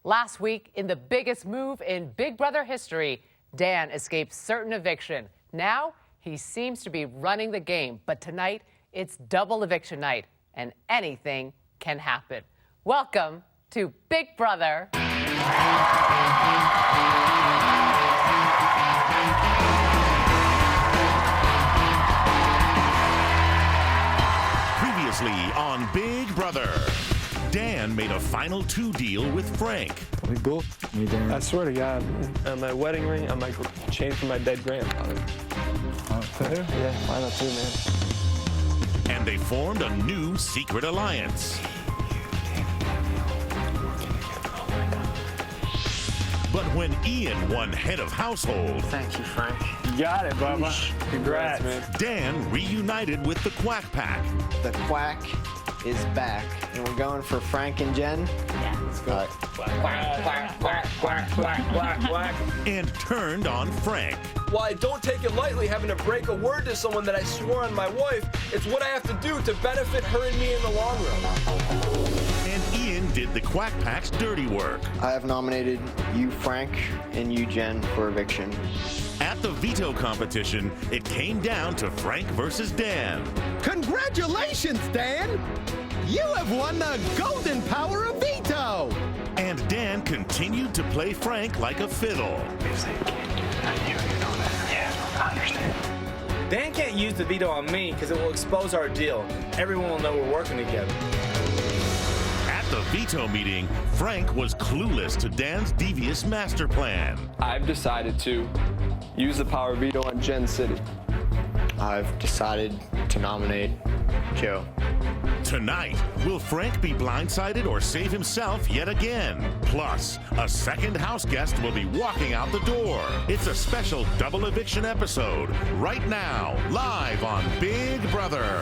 Last week, in the biggest move in Big Brother history, Dan escaped certain eviction. Now, he seems to be running the game. But tonight, it's double eviction night, and anything can happen. Welcome to Big Brother. Previously on Big Brother, Dan made a final two deal with Frank. We both. I swear to God, my wedding ring, I'm like chained from my dead grandfather. Yeah, why not too, man? And they formed a new secret alliance. But when Ian won head of household, thank you, Frank. You got it, Bubba. Congrats, man. Dan reunited with the Quack Pack. The Quack is back, and we're going for Frank and Jen. Yeah, let's go. Quack, quack, quack, quack, quack, quack, quack. And turned on Frank. While I don't take it lightly having to break a word to someone that I swore on my wife, it's what I have to do to benefit her and me in the long run. And Ian did the Quack Pack's dirty work. I have nominated you, Frank, and you, Jen, for eviction. At the veto competition, it came down to Frank versus Dan. Congratulations, Dan! You have won the golden power of veto! And Dan continued to play Frank like a fiddle. Dan can't use the veto on me because it will expose our deal. Everyone will know we're working together. At the veto meeting, Frank was clueless to Dan's devious master plan. I've decided to use the power of veto on Jen City. I've decided to nominate Joe. Tonight, will Frank be blindsided or save himself yet again? Plus, a second house guest will be walking out the door. It's a special double eviction episode right now, live on Big Brother.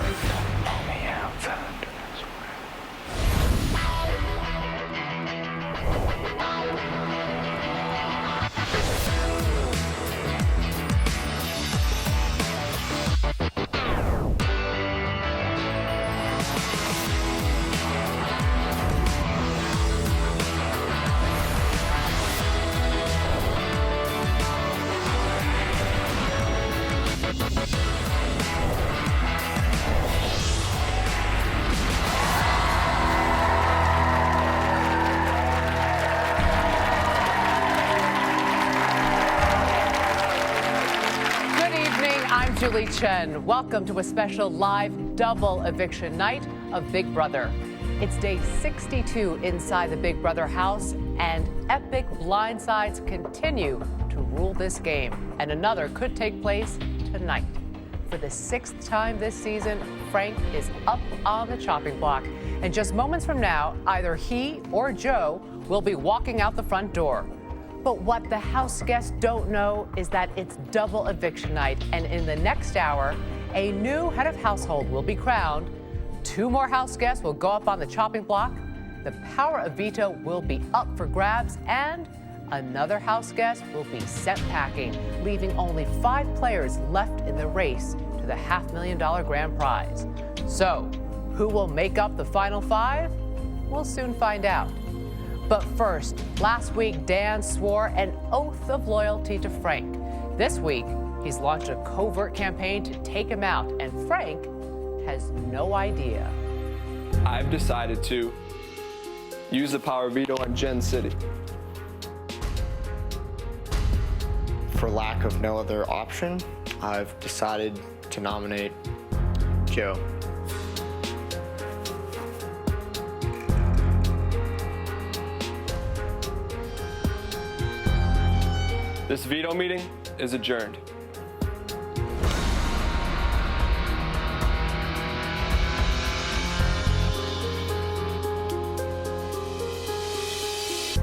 Julie Chen. Welcome to a special live double eviction night of Big Brother. It's day 62 inside the Big Brother house, and epic blindsides continue to rule this game. And another could take place tonight. For the 6th time this season, Frank is up on the chopping block. And just moments from now, either he or Joe will be walking out the front door. But what the house guests don't know is that it's double eviction night, and in the next hour, a new head of household will be crowned. 2 more house guests will go up on the chopping block. The power of veto will be up for grabs, and another house guest will be sent packing, leaving only 5 players left in the race to the $500,000 grand prize. So, who will make up the final 5? We'll soon find out. But first, last week, Dan swore an oath of loyalty to Frank. This week, he's launched a covert campaign to take him out, and Frank has no idea. I've decided to use the power of veto on Jen City. For lack of no other option, I've decided to nominate Joe. This veto meeting is adjourned.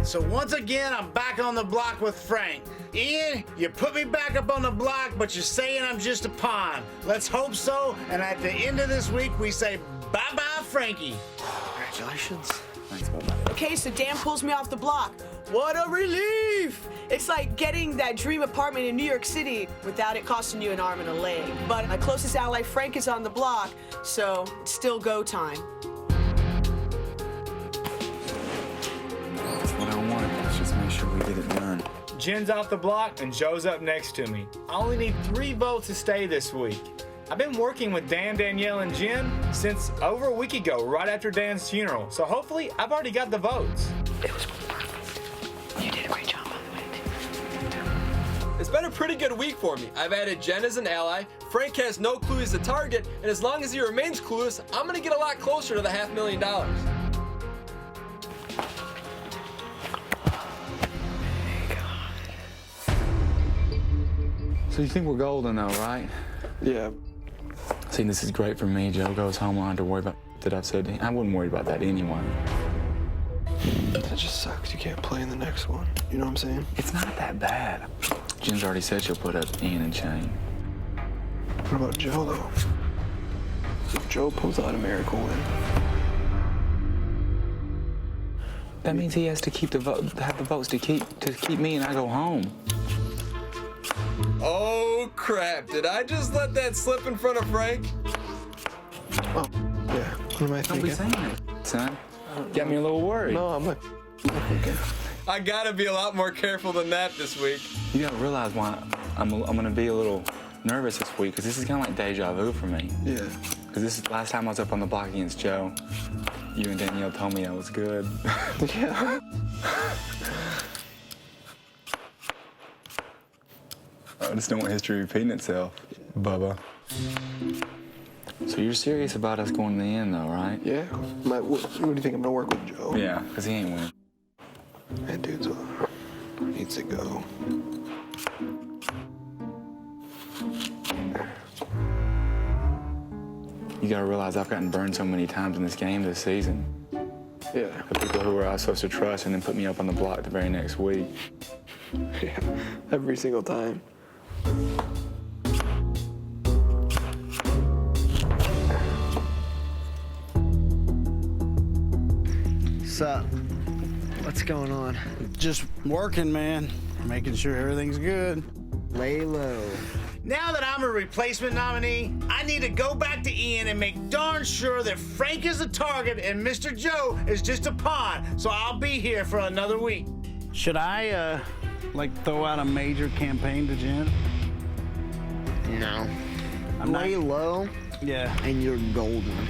So once again, I'm back on the block with Frank. Ian, you put me back up on the block, but you're saying I'm just a pawn. Let's hope so, and at the end of this week, we say bye-bye, Frankie. Congratulations. Thanks, Bubba. Okay, so Dan pulls me off the block. What a relief! It's like getting that dream apartment in New York City without it costing you an arm and a leg. But my closest ally, Frank, is on the block, so it's still go time. That's what I want. sure we get it done. Jen's off the block and Joe's up next to me. I only need 3 votes to stay this week. I've been working with Dan, Danielle, and Jen since over a week ago, right after Dan's funeral. So hopefully, I've already got the votes. It was perfect. You did a great job, by the way. It's been a pretty good week for me. I've added Jen as an ally, Frank has no clue he's the target, and as long as he remains clueless, I'm gonna get a lot closer to the $500,000. So you think we're golden though, right? Yeah. See, this is great for me. Joe goes home, I don't have to worry about that I've said to him. I wouldn't worry about that anyway. That just sucks. You can't play in the next one. You know what I'm saying? It's not that bad. Jen's already said she'll put up Ian and Shane. What about Joe, though? If Joe pulls out a miracle win. That means he has to keep have the votes to keep me and I go home. Oh crap, did I just let that slip in front of Frank? Oh, yeah. What am I Don't be thinking? saying it, son. Got me a little worried. No, I'm not thinking. I gotta be a lot more careful than that this week. You gotta realize why I'm gonna be a little nervous this week, because this is kind of like deja vu for me. Yeah. Because this is the last time I was up on the block against Joe. You and Danielle told me I was good. Yeah. I just don't want history repeating itself, Bubba. So you're serious about us going to the end, though, right? Yeah. What do you think? I'm gonna work with Joe? Yeah, because he ain't winning. That dude's needs to go. You gotta realize I've gotten burned so many times in this game this season. Yeah. The people who I was supposed to trust and then put me up on the block the very next week. Yeah. Every single time. Sup? What's going on? Just working, man. Making sure everything's good. Lay low. Now that I'm a replacement nominee, I need to go back to Ian and make darn sure that Frank is the target and Mr. Joe is just a pawn, so I'll be here for another week. Should I, throw out a major campaign to Jen? No. I'm Lay not... low, Yeah. and you're golden.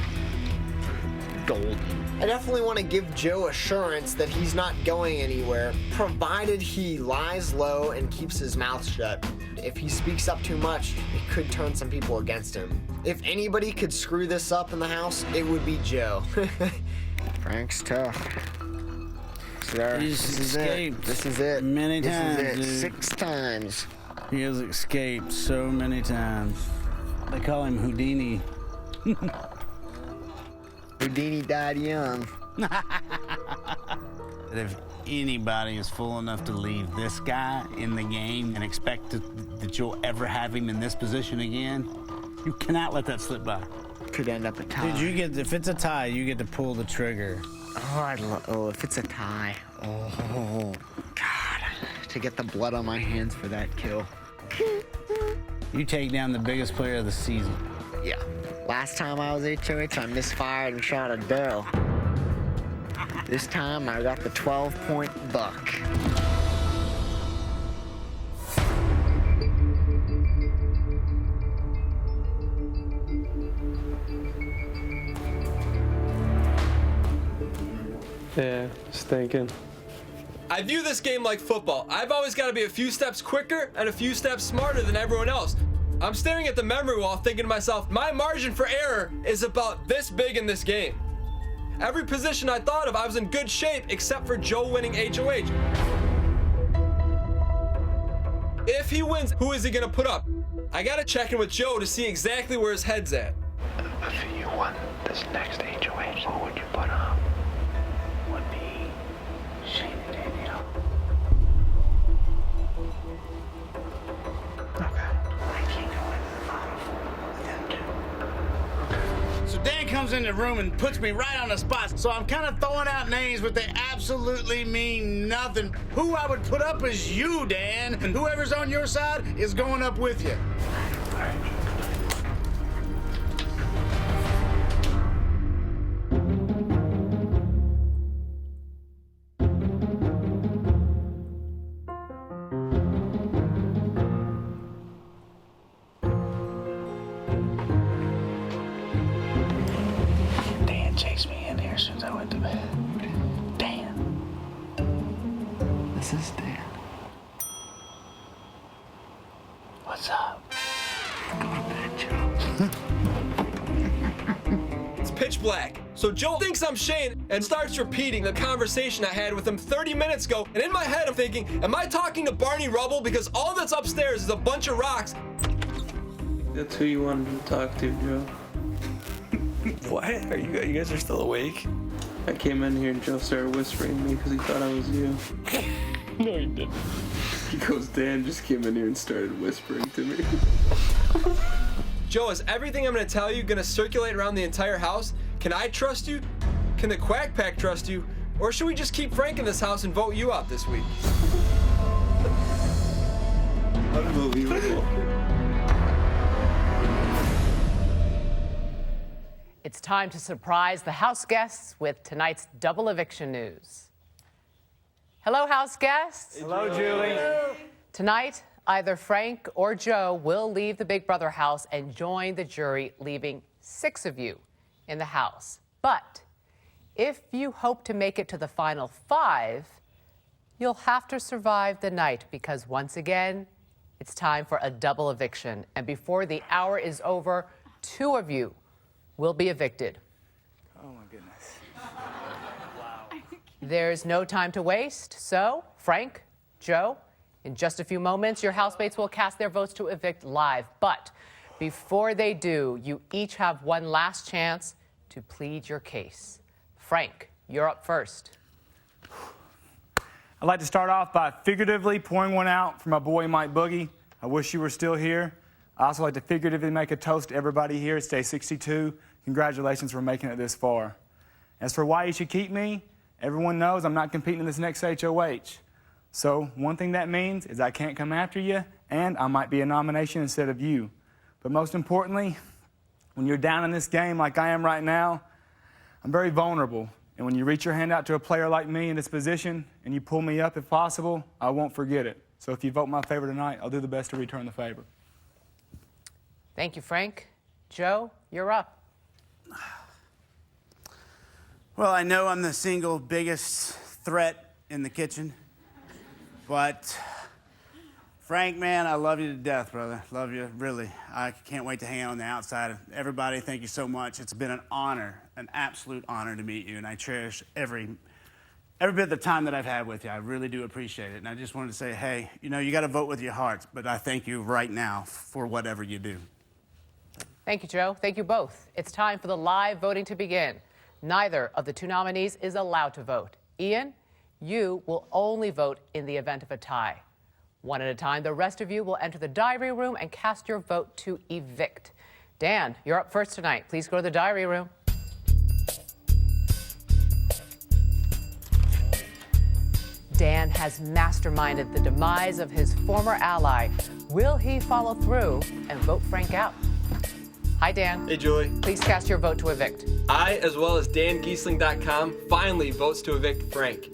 Golden. I definitely want to give Joe assurance that he's not going anywhere, provided he lies low and keeps his mouth shut. If he speaks up too much, it could turn some people against him. If anybody could screw this up in the house, it would be Joe. Frank's tough. Sir, He's escaped This is it. many times, This is it. dude. 6 times. He has escaped so many times. They call him Houdini. Houdini died young. If anybody is fool enough to leave this guy in the game and expect that you'll ever have him in this position again, you cannot let that slip by. Could end up a tie. Dude, if it's a tie, you get to pull the trigger. Oh, if it's a tie. Oh, God. To get the blood on my hands for that kill. You take down the biggest player of the season. Yeah. Last time I was HOH, I misfired and shot a doe. This time, I got the 12-point buck. Yeah, just thinking. I view this game like football. I've always got to be a few steps quicker and a few steps smarter than everyone else. I'm staring at the memory wall thinking to myself, my margin for error is about this big in this game. Every position I thought of, I was in good shape except for Joe winning HOH. If he wins, who is he gonna put up? I gotta check in with Joe to see exactly where his head's at. If you won this next HOH, who would you put up? Would be Shane and Danielle. So Dan comes in the room and puts me right on the spot. So I'm kind of throwing out names, but they absolutely mean nothing. Who I would put up is you, Dan, and whoever's on your side is going up with you. this, Dan? What's up? Go to bed, Joe. It's pitch black. So Joe thinks I'm Shane and starts repeating the conversation I had with him 30 minutes ago. And in my head, I'm thinking, am I talking to Barney Rubble? Because all that's upstairs is a bunch of rocks. That's who you wanted to talk to, Joe. What? Are you guys are still awake? I came in here and Joe started whispering to me because he thought I was you. No, you didn't. He goes, Dan just came in here and started whispering to me. Joe, is everything I'm gonna tell you gonna circulate around the entire house? Can I trust you? Can the Quack Pack trust you? Or should we just keep Frank in this house and vote you out this week? Unbelievable. It's time to surprise the house guests with tonight's double eviction news. Hello, house guests. Hello, Julie. Tonight, either Frank or Joe will leave the Big Brother house and join the jury, leaving 6 of you in the house. But if you hope to make it to the final 5, you'll have to survive the night because once again, it's time for a double eviction. And before the hour is over, 2 of you will be evicted. Oh my goodness. There's no time to waste, so Frank, Joe, in just a few moments, your housemates will cast their votes to evict live. But before they do, you each have one last chance to plead your case. Frank, you're up first. I'd like to start off by figuratively pouring one out for my boy Mike Boogie. I wish you were still here. I also like to figuratively make a toast to everybody here. It's day 62. Congratulations for making it this far. As for why you should keep me, everyone knows I'm not competing in this next HOH. So one thing that means is I can't come after you, and I might be a nomination instead of you. But most importantly, when you're down in this game like I am right now, I'm very vulnerable. And when you reach your hand out to a player like me in this position and you pull me up if possible, I won't forget it. So if you vote my favor tonight, I'll do the best to return the favor. Thank you, Frank. Joe, you're up. Well, I know I'm the single biggest threat in the kitchen, but Frank, man, I love you to death, brother. Love you, really. I can't wait to hang out on the outside. Everybody, thank you so much. It's been an honor, an absolute honor to meet you, and I cherish every bit of the time that I've had with you. I really do appreciate it, and I just wanted to say, hey, you know, you got to vote with your hearts, but I thank you right now for whatever you do. Thank you, Joe. Thank you both. It's time for the live voting to begin. Neither of the 2 nominees is allowed to vote. Ian, you will only vote in the event of a tie. One at a time, the rest of you will enter the diary room and cast your vote to evict. Dan, you're up first tonight. Please go to the diary room. Dan has masterminded the demise of his former ally. Will he follow through and vote Frank out? Hi, Dan. Hey, Julie. Please cast your vote to evict. I, as well as DanGiesling.com, finally votes to evict Frank.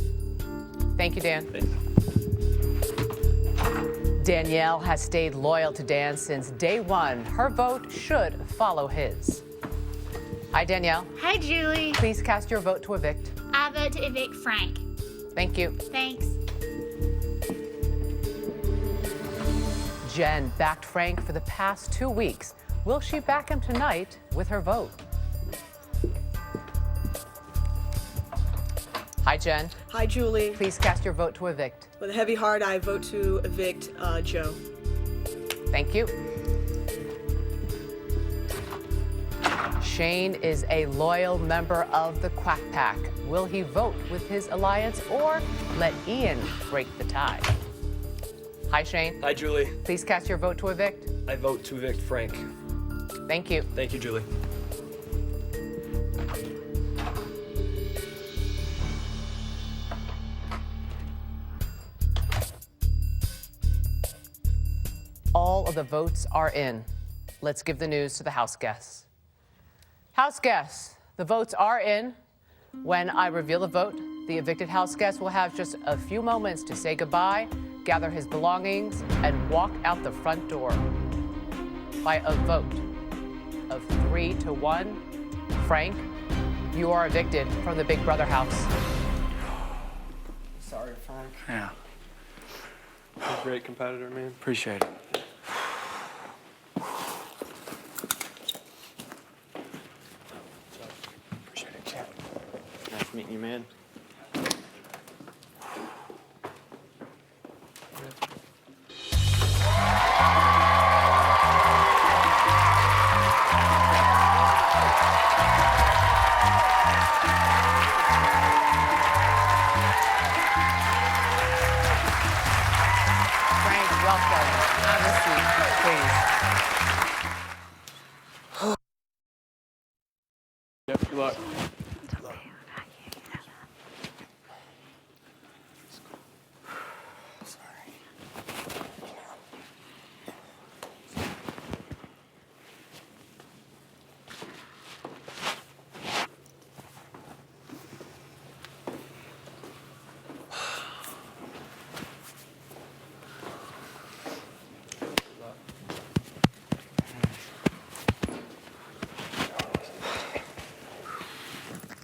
Thank you, Dan. Thanks. Danielle has stayed loyal to Dan since day 1. Her vote should follow his. Hi, Danielle. Hi, Julie. Please cast your vote to evict. I vote to evict Frank. Thank you. Thanks. Jen backed Frank for the past 2 weeks. Will she back him tonight with her vote? Hi, Jen. Hi, Julie. Please cast your vote to evict. With a heavy heart, I vote to evict Joe. Thank you. Shane is a loyal member of the Quack Pack. Will he vote with his alliance or let Ian break the tie? Hi, Shane. Hi, Julie. Please cast your vote to evict. I vote to evict Frank. Thank you. Thank you, Julie. All of the votes are in. Let's give the news to the house guests. House guests, the votes are in. When I reveal the vote, the evicted house guest will have just a few moments to say goodbye, gather his belongings, and walk out the front door. By a vote of 3-1, Frank, you are evicted from the Big Brother house. Sorry, Frank. Yeah. You're a great competitor, man. Appreciate it. Appreciate it, champ. Nice meeting you, man. Frank, welcome. Have a seat, please. Yep, good luck.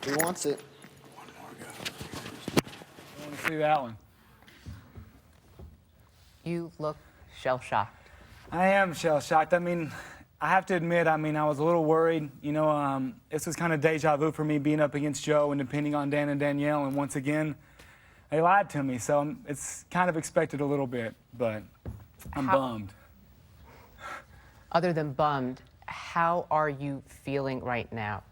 Who wants it? I want to see that one. You look shell-shocked. I am shell-shocked. I mean, I have to admit, I was a little worried. You know, this was kind of deja vu for me being up against Joe and depending on Dan and Danielle. And once again, they lied to me. So it's kind of expected a little bit, but I'm bummed. Other than bummed, how are you feeling right now?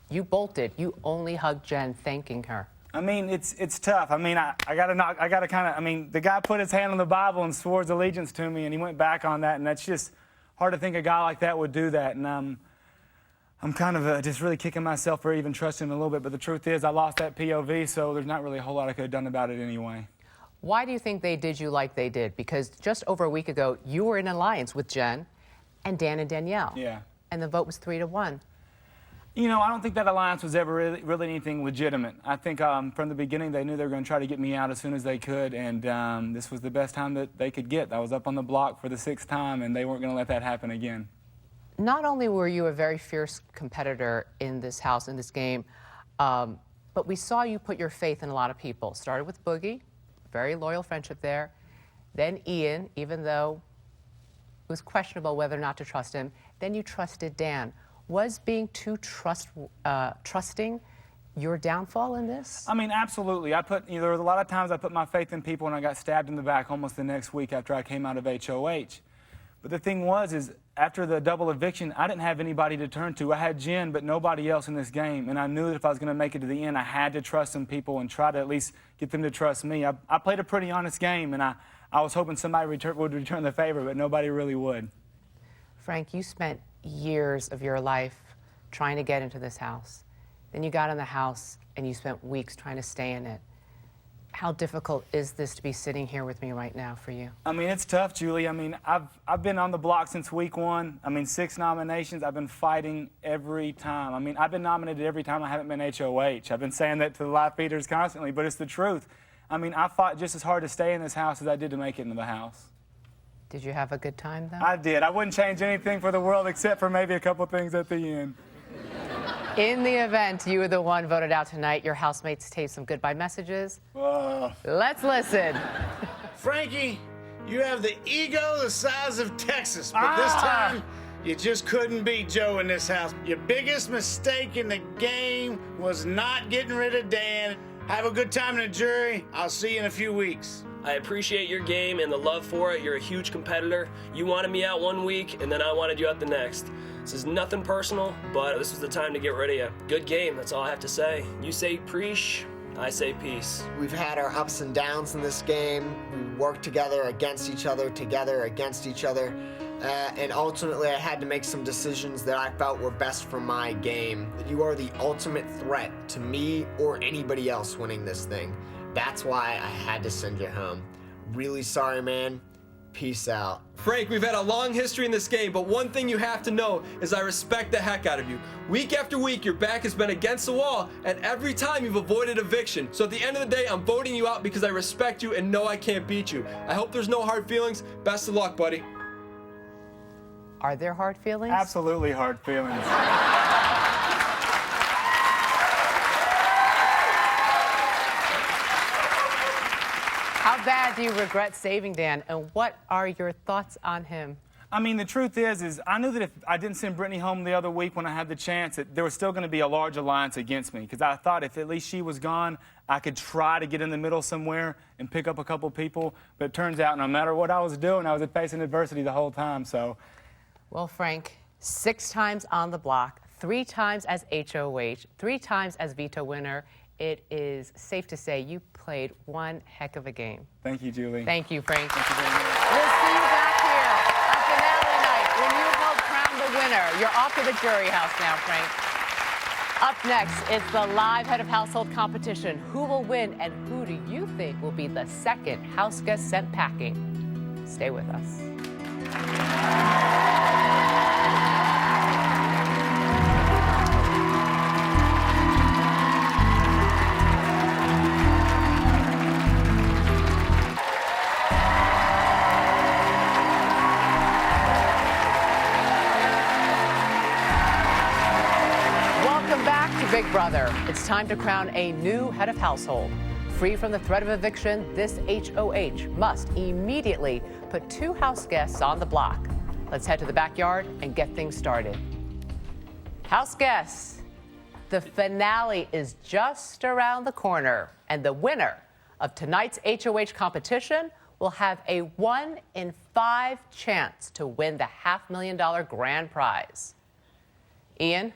You bolted. You only hugged Jen, thanking her. I mean, it's tough. I mean, I gotta kind of, I mean, the guy put his hand on the Bible and swore his allegiance to me, and he went back on that, and that's just hard to think a guy like that would do that. And I'm kind of just really kicking myself for even trusting him a little bit. But the truth is, I lost that POV, so there's not really a whole lot I could have done about it anyway. Why do you think they did you like they did? Because just over a week ago, you were in alliance with Jen and Dan and Danielle. Yeah. And the vote was 3-1. You know, I don't think that alliance was ever really anything legitimate. I think from the beginning they knew they were going to try to get me out as soon as they could, and this was the best time that they could get. I was up on the block for the 6th time, and they weren't going to let that happen again. Not only were you a very fierce competitor in this house, in this game, but we saw you put your faith in a lot of people. Started with Boogie, very loyal friendship there. Then Ian, even though it was questionable whether or not to trust him. Then you trusted Dan. Was being too trusting your downfall in this? I mean, absolutely. There was a lot of times I put my faith in people and I got stabbed in the back almost the next week after I came out of HOH. But the thing is after the double eviction, I didn't have anybody to turn to. I had Jen, but nobody else in this game. And I knew that if I was going to make it to the end, I had to trust some people and try to at least get them to trust me. I played a pretty honest game, and I was hoping somebody would return the favor, but nobody really would. Frank, you spent years of your life trying to get into this house. Then you got in the house and you spent weeks trying to stay in it. How difficult is this to be sitting here with me right now for you? I mean, it's tough, Julie. I mean, I've been on the block since week 1. I mean, 6 nominations. I've been fighting every time. I mean, I've been nominated every time I haven't been HOH. I've been saying that to the live feeders constantly, but it's the truth. I mean, I fought just as hard to stay in this house as I did to make it into the house. Did you have a good time, though? I did. I wouldn't change anything for the world except for maybe a couple things at the end. In the event you were the one voted out tonight, your housemates taped some goodbye messages. Whoa. Let's listen. Frankie, you have the ego the size of Texas, but this time you just couldn't beat Joe in this house. Your biggest mistake in the game was not getting rid of Dan. Have a good time in the jury. I'll see you in a few weeks. I appreciate your game and the love for it. You're a huge competitor. You wanted me out one week, and then I wanted you out the next. This is nothing personal, but this was the time to get rid of you. Good game, that's all I have to say. You say preach, I say peace. We've had our ups and downs in this game. We worked together against each other, and ultimately I had to make some decisions that I felt were best for my game. You are the ultimate threat to me or anybody else winning this thing. That's why I had to send you home. Really sorry, man. Peace out. Frank, we've had a long history in this game, but one thing you have to know is I respect the heck out of you. Week after week, your back has been against the wall, and every time you've avoided eviction. So at the end of the day, I'm voting you out because I respect you and know I can't beat you. I hope there's no hard feelings. Best of luck, buddy. Are there hard feelings? Absolutely hard feelings. How bad do you regret saving Dan, and what are your thoughts on him? I mean, the truth is I knew that if I didn't send Brittany home the other week when I had the chance, that there was still going to be a large alliance against me. Because I thought if at least she was gone, I could try to get in the middle somewhere and pick up a couple people. But it turns out no matter what I was doing, I was facing adversity the whole time, so. Well, Frank, 6 times on the block, 3 times as HOH, 3 times as veto winner. It is safe to say you played one heck of a game. Thank you, Julie. Thank you, Frank. Thank you very much. We'll see you back here on finale night when you help crown the winner. You're off to the jury house now, Frank. Up next, it's the live head of household competition. Who will win, and who do you think will be the second house guest sent packing? Stay with us. Welcome back to Big Brother. It's time to crown a new head of household. Free from the threat of eviction, this HOH must immediately put 2 house guests on the block. Let's head to the backyard and get things started. House guests, the finale is just around the corner, and the winner of tonight's HOH competition will have a 1 in 5 chance to win the $500,000 grand prize. Ian,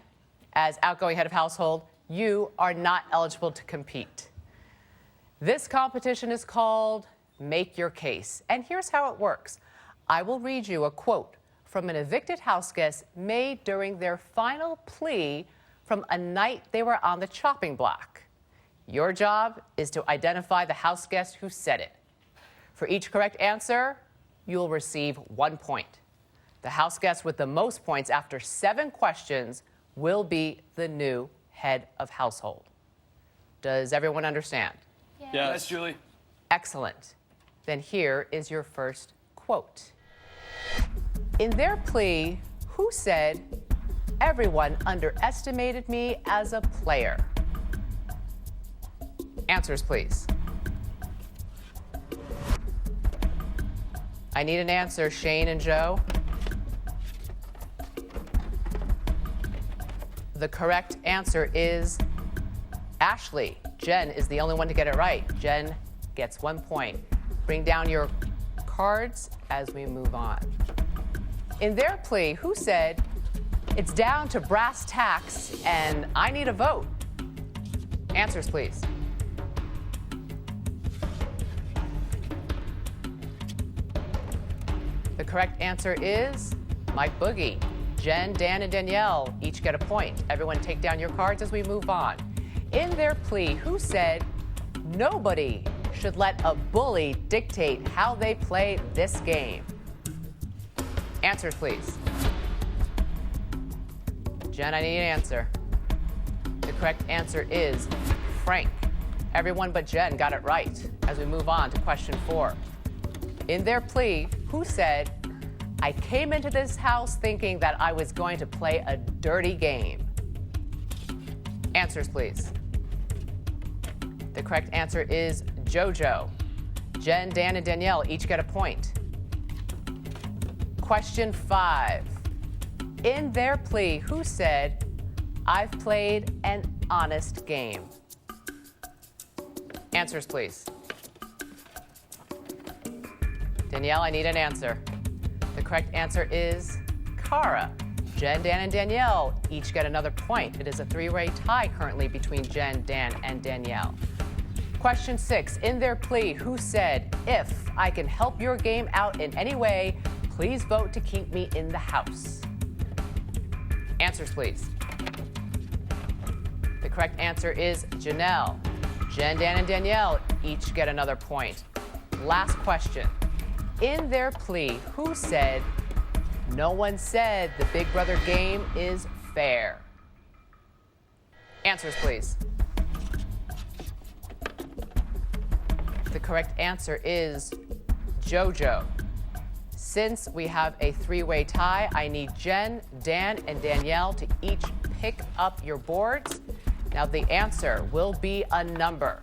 as outgoing head of household, you are not eligible to compete. This competition is called Make Your Case, and here's how it works. I will read you a quote from an evicted house guest made during their final plea from a night they were on the chopping block. Your job is to identify the house guest who said it. For each correct answer, you'll receive 1 point. The house guest with the most points after 7 questions will be the new head of household. Does everyone understand? Yes, Julie. Excellent. Then here is your first quote. In their plea, who said, "Everyone underestimated me as a player"? Answers, please. I need an answer, Shane and Joe. The correct answer is Ashley. Jen is the only one to get it right. Jen gets 1 point. Bring down your cards as we move on. In their plea, who said, "It's down to brass tacks and I need a vote"? Answers, please. The correct answer is Mike Boogie. Jen, Dan, and Danielle each get a point. Everyone take down your cards as we move on. In their plea, who said, "Nobody should let a bully dictate how they play this game"? Answers, please. Jen, I need an answer. The correct answer is Frank. Everyone but Jen got it right as we move on to question 4. In their plea, who said, "I came into this house thinking that I was going to play a dirty game"? Answers, please. The correct answer is JoJo. Jen, Dan, and Danielle each get a point. Question 5. In their plea, who said, "I've played an honest game"? Answers, please. Danielle, I need an answer. The correct answer is Cara. Jen, Dan, and Danielle each get another point. It is a 3-way tie currently between Jen, Dan, and Danielle. Question 6. In their plea, who said, "If I can help your game out in any way, please vote to keep me in the house"? Answers, please. The correct answer is Janelle. Jen, Dan, and Danielle each get another point. Last question. In their plea, who said, "No one said the Big Brother game is fair"? Answers, please. The correct answer is JoJo. Since we have a 3-way tie, I need Jen, Dan, and Danielle to each pick up your boards. Now the answer will be a number.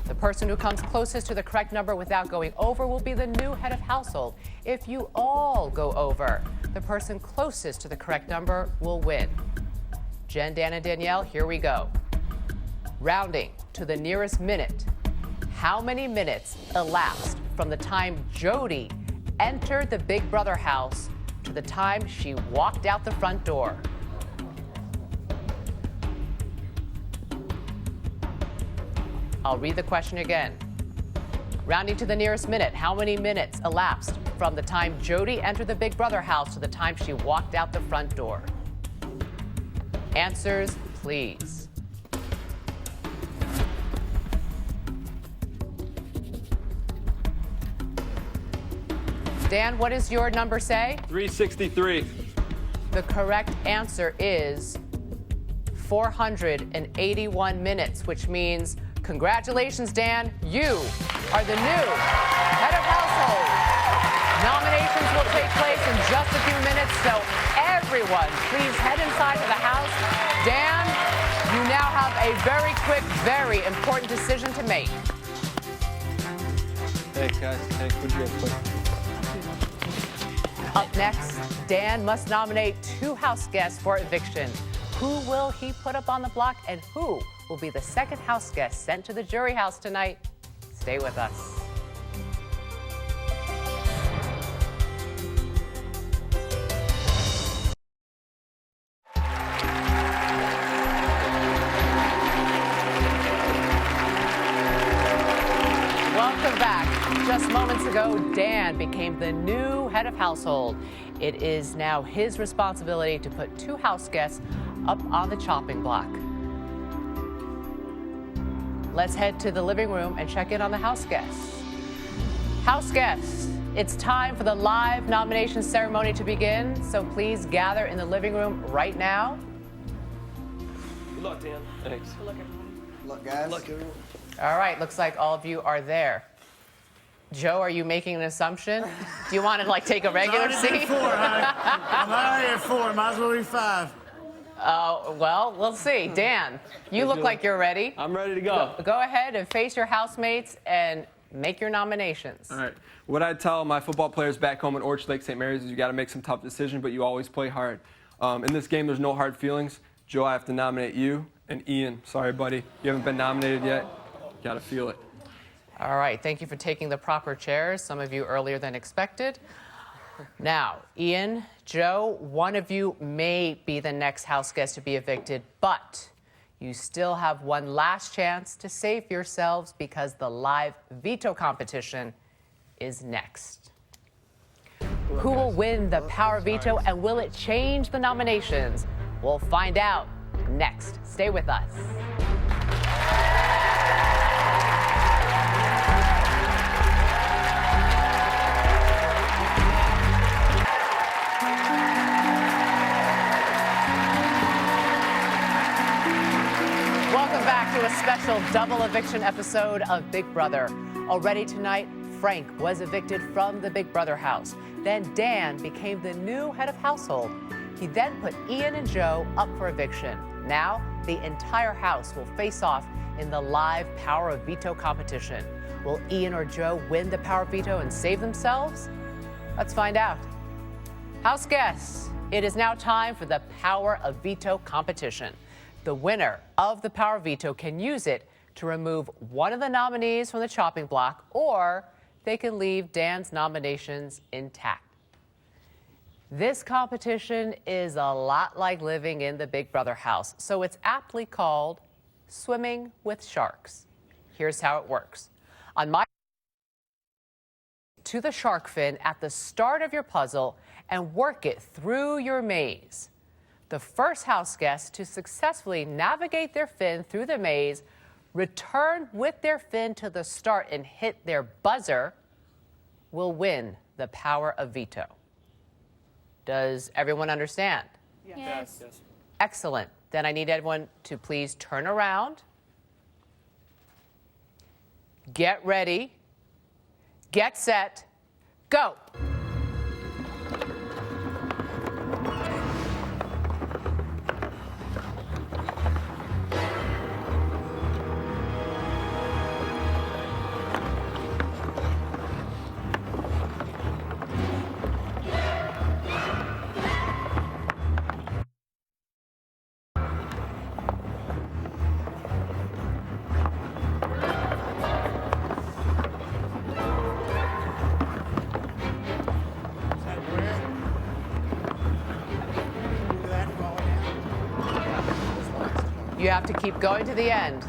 The person who comes closest to the correct number without going over will be the new head of household. If you all go over, the person closest to the correct number will win. Jen, Dan, and Danielle, here we go. Rounding to the nearest minute. How many minutes elapsed from the time Jody entered the Big Brother house to the time she walked out the front door? I'll read the question again. Rounding to the nearest minute, how many minutes elapsed from the time Jody entered the Big Brother house to the time she walked out the front door? Answers, please. Dan, what does your number say? 363. The correct answer is 481 minutes, which means congratulations, Dan. You are the new head of household. Nominations will take place in just a few minutes, so everyone, please head inside to the house. Dan, you now have a very quick, very important decision to make. Thanks, guys. Thanks. What'd you guys put? Up next, Dan must nominate 2 house guests for eviction. Who will he put up on the block, and who will be the second house guest sent to the jury house tonight? Stay with us. Welcome back. Just moments ago, Dan became the new head of household. It is now his responsibility to put 2 house guests up on the chopping block. Let's head to the living room and check in on the house guests. House guests, it's time for the live nomination ceremony to begin, so please gather in the living room right now. Good luck, Dan. Thanks. Good luck, everyone. Good luck, guys. Good luck, everyone. All right, looks like all of you are there. Joe, are you making an assumption? Do you want to take a regular seat? 4, I'm already at 4. Might as well be 5. Well, we'll see. Dan, you look like you're ready. I'm ready to go. Go ahead and face your housemates and make your nominations. All right. What I tell my football players back home in Orchard Lake, St. Mary's is you got to make some tough decisions, but you always play hard. In this game, there's no hard feelings. Joe, I have to nominate you, and Ian, sorry, buddy, you haven't been nominated yet. You got to feel it. All right. Thank you for taking the proper chairs, some of you earlier than expected. Now, Ian, Joe, one of you may be the next house guest to be evicted, but you still have one last chance to save yourselves because the live veto competition is next. Who will win the power veto, and will it change the nominations? We'll find out next. Stay with us. Welcome back to a special double eviction episode of Big Brother. Already tonight, Frank was evicted from the Big Brother house. Then Dan became the new head of household. He then put Ian and Joe up for eviction. Now, the entire house will face off in the live power of veto competition. Will Ian or Joe win the power veto and save themselves? Let's find out. House guests, it is now time for the power of veto competition. The winner of the power veto can use it to remove one of the nominees from the chopping block, or they can leave Dan's nominations intact. This competition is a lot like living in the Big Brother house, so it's aptly called Swimming with Sharks. Here's how it works. On my to the shark fin at the start of your puzzle and work it through your maze. The first house guest to successfully navigate their fin through the maze, return with their fin to the start and hit their buzzer, will win the power of veto. Does everyone understand? Yes. Excellent. Then I need everyone to please turn around. Get ready. Get set. Go. You have to keep going to the end.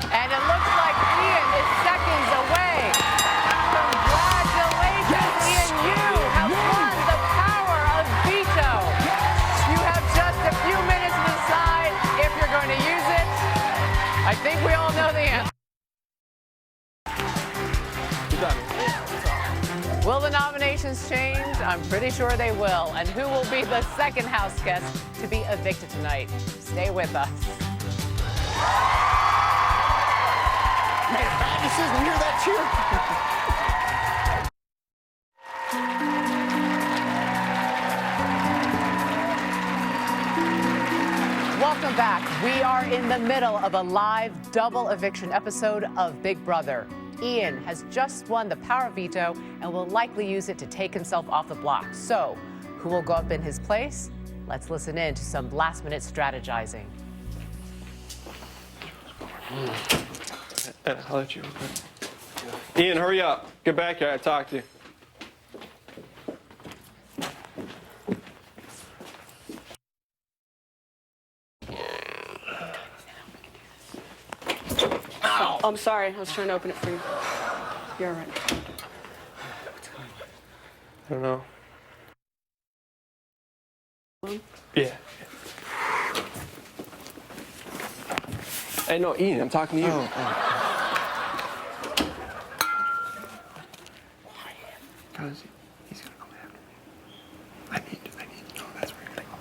And it looks like Ian is seconds away. Congratulations, Ian. You have won the power of veto. You have just a few minutes to decide if you're going to use it. I think we all know the answer. Will the nominations change? I'm pretty sure they will. And who will be the second house guest to be evicted tonight? Stay with us. Made a bad decision. Hear that cheer? Welcome back. We are in the middle of a live double eviction episode of Big Brother. Ian has just won the power of veto and will likely use it to take himself off the block. So, who will go up in his place? Let's listen in to some last-minute strategizing. I'll let you. Ian, hurry up. Get back here. I talk to you. Oh, I'm sorry. I was trying to open it for you. You're all right. I don't know. Yeah. Hey, no, Ian, I'm talking to you. Because he's gonna come after me. I need to know that's where you're gonna go.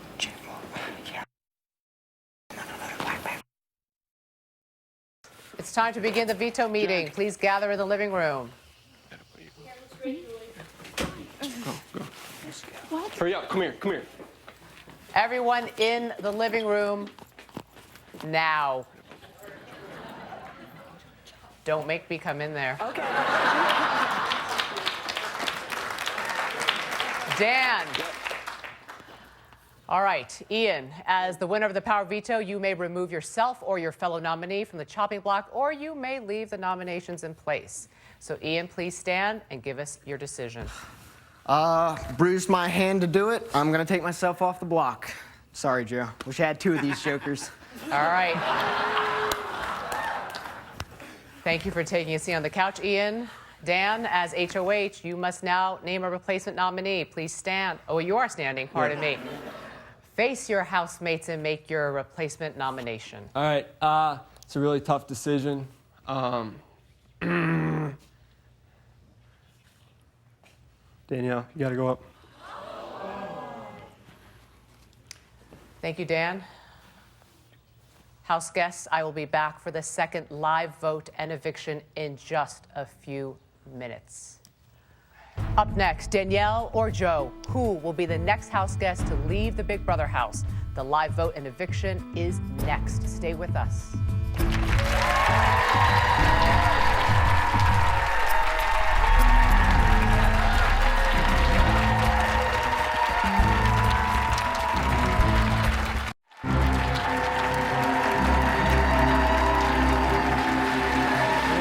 It's time to begin the veto meeting. Please gather in the living room. Go. Hurry up. Come here. Everyone in the living room now. Don't make me come in there. Okay. Dan. All right, Ian, as the winner of the power veto, you may remove yourself or your fellow nominee from the chopping block, or you may leave the nominations in place. So, Ian, please stand and give us your decision. Bruised my hand to do it. I'm gonna take myself off the block. Sorry, Joe. Wish I had two of these jokers. All right. Thank you for taking a seat on the couch, Ian. Dan, as HOH, you must now name a replacement nominee. Please stand. Oh, you are standing, pardon me. Face your housemates and make your replacement nomination. All right. It's a really tough decision. Danielle, you gotta go up. Thank you, Dan. House guests, I will be back for the second live vote and eviction in just a few minutes. Up next, Danielle or Joe, who will be the next house guest to leave the Big Brother house? The live vote and eviction is next. Stay with us.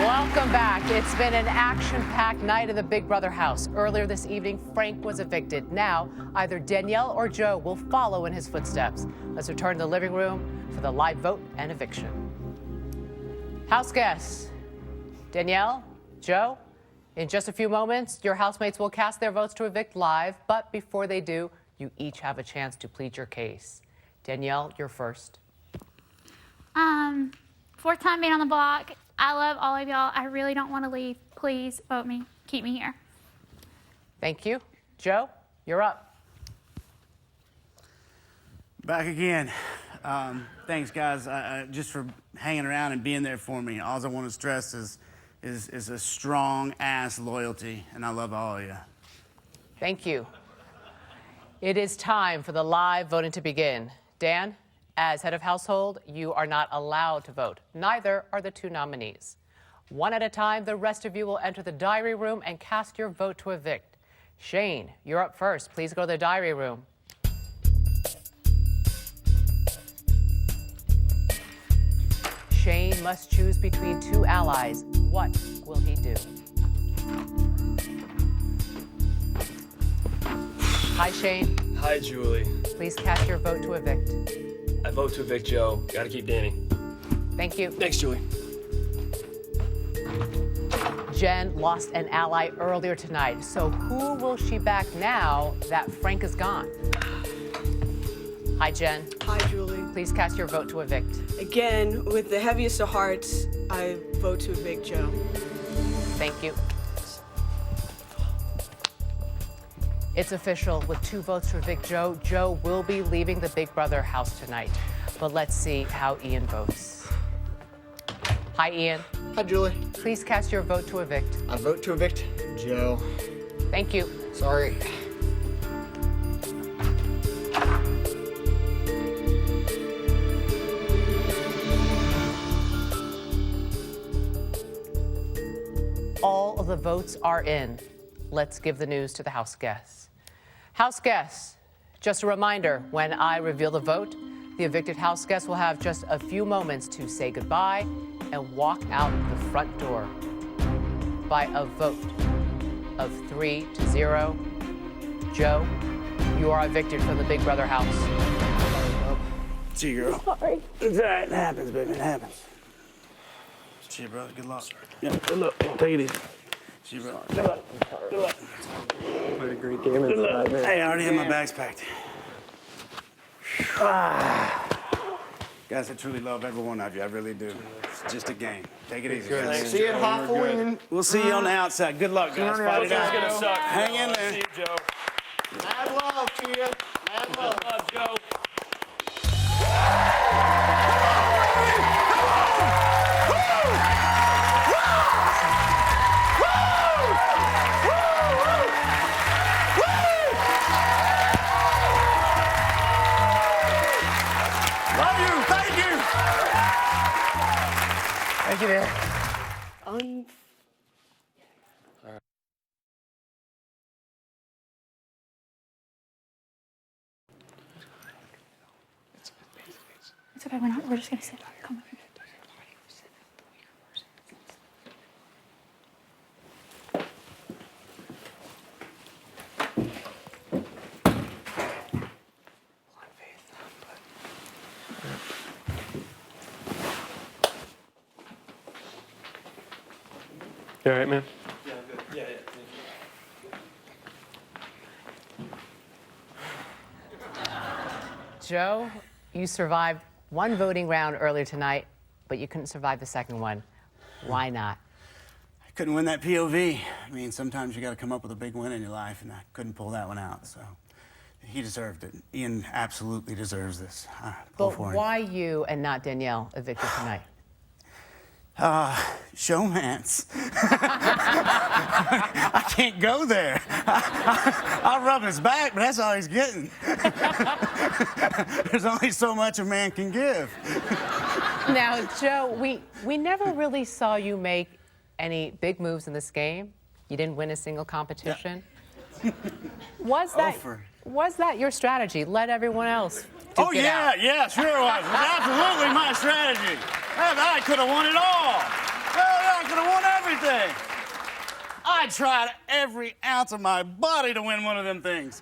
Welcome back. It's been an action-packed night in the Big Brother house. Earlier this evening, Frank was evicted. Now, either Danielle or Joe will follow in his footsteps. Let's return to the living room for the live vote and eviction. House guests, Danielle, Joe, in just a few moments, your housemates will cast their votes to evict live. But before they do, You each have a chance to plead your case. Danielle, you're first. Fourth time being on the block. I love all of y'all. I really don't want to leave. Please vote me. Keep me here. Thank you. Joe, you're up. Back again. Thanks, guys, just for hanging around and being there for me. All I want to stress is a strong-ass loyalty, and I love all of you. Thank you. It is time for the live voting to begin. Dan, as head of household, you are not allowed to vote. Neither are the two nominees. One at a time, the rest of you will enter the diary room and cast your vote to evict. Shane, you're up first. Please go to the diary room. Shane must choose between two allies. What will he do? Hi, Shane. Hi, Julie. Please cast your vote to evict. I vote to evict Joe. Gotta keep Danny. Thank you. Thanks, Julie. Jen lost an ally earlier tonight, so who will she back now that Frank is gone? Hi, Jen. Hi, Julie. Please cast your vote to evict. Again, with the heaviest of hearts, I vote to evict Joe. Thank you. It's official. With 2 votes to evict Joe, Joe will be leaving the Big Brother house tonight. But let's see how Ian votes. Hi, Ian. Hi, Julie. Please cast your vote to evict. I vote to evict Joe. Thank you. Sorry. All of the votes are in. Let's give the news to the house guests. House guests, just a reminder, when I reveal the vote, the evicted house guests will have just a few moments to say goodbye and walk out the front door. By a vote of 3-0, Joe, you are evicted from the Big Brother house. See you, girl. Sorry. It's all right. It happens, baby. It happens. See you, brother. Good luck. Yeah, good luck. Take it easy. See you, brother. Good luck. Good luck. What a great game inside, man. Hey, I already have my bags packed. Guys, I truly love every one of you. I really do. It's just a game. Take it easy. Guys. See you at Hawthorne. We'll see you on the outside. Good luck, guys. Fight it out. Gonna suck. Hang in there. See you, Joe. Mad love to you. Mad love. Good love, Joe. Love you. Thank you. Thank you, dear. It's okay. We're just gonna sit. Come on. You all right, man? Yeah, I'm good. Yeah, thank you. Joe, you survived one voting round earlier tonight, but you couldn't survive the second one. Why not? I couldn't win that POV. I mean, sometimes you got to come up with a big win in your life, and I couldn't pull that one out. So he deserved it. Ian absolutely deserves this. Pull But for him. why you and not Danielle evicted tonight? Showmance. I can't go there. I'll rub his back, but that's all he's getting. There's only so much a man can give. Now, Joe, we never really saw you make any big moves in this game. You didn't win a single competition. Yeah. Was that your strategy? Let everyone else duke it out? Yeah, sure it was. It was absolutely my strategy. I could have won it all. I could have won everything. I tried every ounce of my body to win one of them things.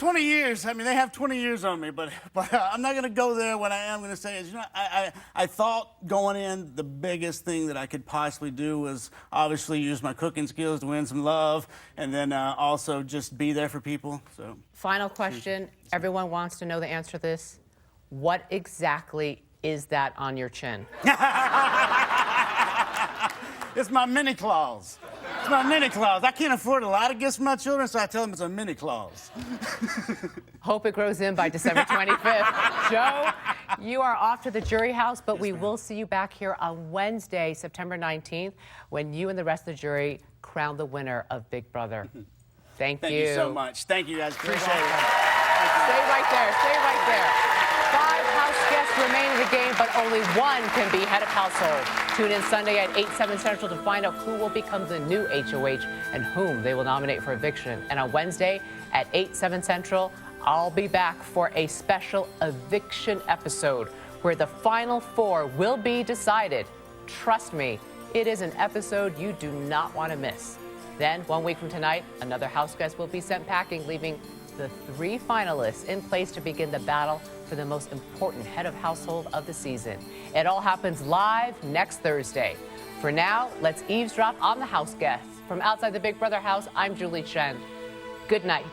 20 years. I mean, they have 20 years on me, but I'm not going to go there. What I am going to say is, you know, I thought going in the biggest thing that I could possibly do was obviously use my cooking skills to win some love, and then also just be there for people. So. Final question. Everyone wants to know the answer to this. What exactly is that on your chin? It's my mini claws. It's my mini claws. I can't afford a lot of gifts for my children, so I tell them it's a mini claws. Hope it grows in by December 25th. Joe, you are off to the jury house, but we will see you back here on Wednesday, September 19th, when you and the rest of the jury crown the winner of Big Brother. Thank you. Thank you so much. Thank you, guys. Appreciate it. Stay right there. Stay right there. 5 house guests remain in the game, but only one can be head of household. Tune in Sunday at 8, 7 Central to find out who will become the new HOH and whom they will nominate for eviction. And on Wednesday at 8, 7 Central, I'll be back for a special eviction episode where the final 4 will be decided. Trust me, it is an episode you do not want to miss. Then, 1 week from tonight, another house guest will be sent packing, leaving the 3 finalists in place to begin the battle for the most important head of household of the season. It all happens live next Thursday. For now, let's eavesdrop on the house guests. From outside the Big Brother house, I'm Julie Chen. Good night.